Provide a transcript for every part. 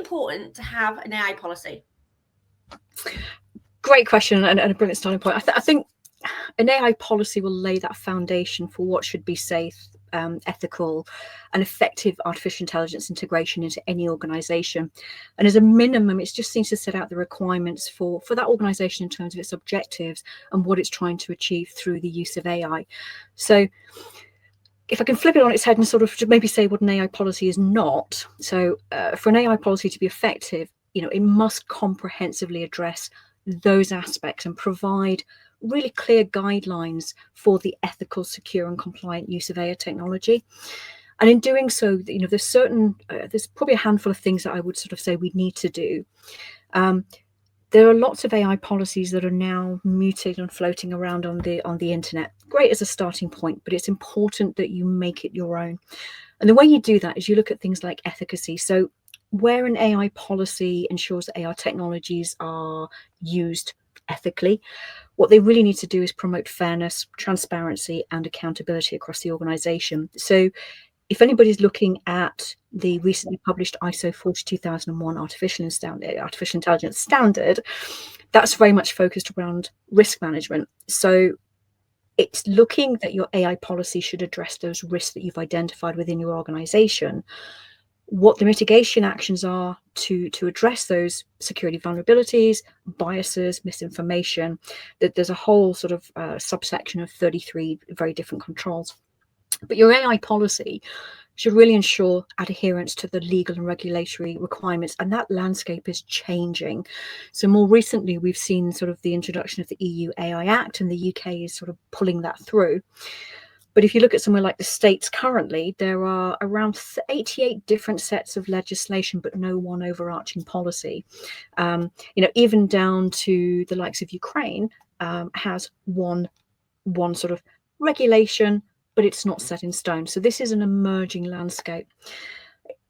important to have an AI policy? Great question, and a brilliant starting point. I think an AI policy will lay that foundation for what should be safe, ethical and effective artificial intelligence integration into any organization. And as a minimum, it just seems to set out the requirements for that organization in terms of its objectives and what it's trying to achieve through the use of AI. So if I can flip it on its head and sort of maybe say what an AI policy is not. So for an AI policy to be effective, it must comprehensively address those aspects and provide really clear guidelines for the ethical, secure and compliant use of AI technology. And in doing so, there's probably a handful of things that I would sort of say we need to do. There are lots of AI policies that are now muted and floating around on the internet. Great as a starting point, but it's important that you make it your own. And the way you do that is you look at things like efficacy. So where an AI policy ensures that AI technologies are used ethically, what they really need to do is promote fairness, transparency and accountability across the organization. So if anybody's looking at the recently published ISO 42001 artificial intelligence standard, that's very much focused around risk management. So it's looking that your AI policy should address those risks that you've identified within your organization, what the mitigation actions are to address those security vulnerabilities, biases, misinformation. That there's a whole sort of subsection of 33 very different controls. But your AI policy should really ensure adherence to the legal and regulatory requirements, and that landscape is changing. So more recently, we've seen sort of the introduction of the EU AI Act, and the UK is sort of pulling that through. But if you look at somewhere like the States currently, there are around 88 different sets of legislation, but no one overarching policy. Even down to the likes of Ukraine has one sort of regulation, but it's not set in stone. So this is an emerging landscape.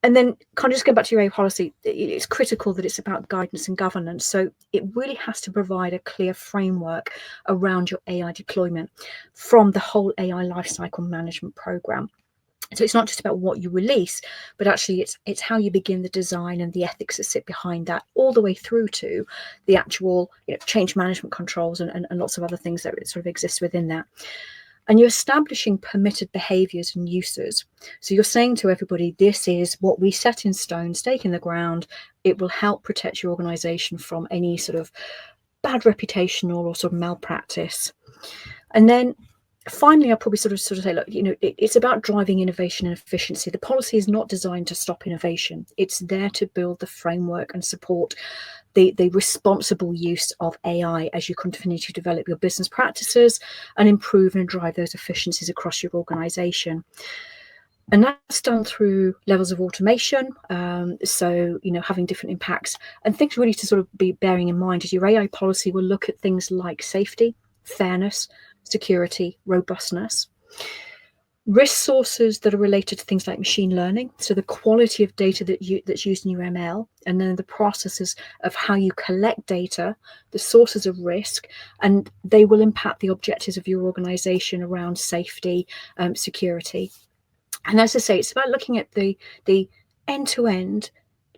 And then kind of just go back to your AI policy, it's critical that it's about guidance and governance. So it really has to provide a clear framework around your AI deployment from the whole AI lifecycle management program. So it's not just about what you release, but actually it's how you begin the design and the ethics that sit behind that, all the way through to the actual change management controls and lots of other things that sort of exist within that. And you're establishing permitted behaviours and uses. So you're saying to everybody, this is what we set in stone, stake in the ground. It will help protect your organisation from any sort of bad reputational or sort of malpractice. And then finally, I'll probably sort of say, look, it's about driving innovation and efficiency. The policy is not designed to stop innovation. It's there to build the framework and support the responsible use of AI as you continue to develop your business practices and improve and drive those efficiencies across your organization. And that's done through levels of automation. So, having different impacts and things really to sort of be bearing in mind is your AI policy will look at things like safety, fairness, security, robustness. Risk sources that are related to things like machine learning, so the quality of data that's used in your ML, and then the processes of how you collect data, the sources of risk, and they will impact the objectives of your organization around safety, security. And as I say, it's about looking at the end-to-end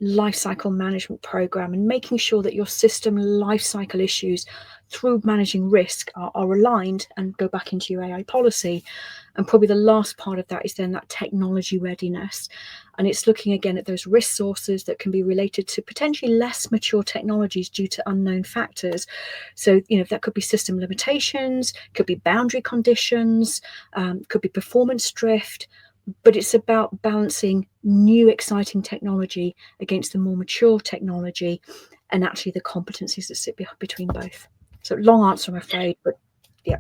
lifecycle management program and making sure that your system lifecycle issues through managing risk are aligned and go back into your AI policy. And probably the last part of that is then that technology readiness. And it's looking again at those risk sources that can be related to potentially less mature technologies due to unknown factors. So, that could be system limitations, could be boundary conditions, could be performance drift. But it's about balancing new exciting technology against the more mature technology and actually the competencies that sit between both. So long answer, I'm afraid, but yeah.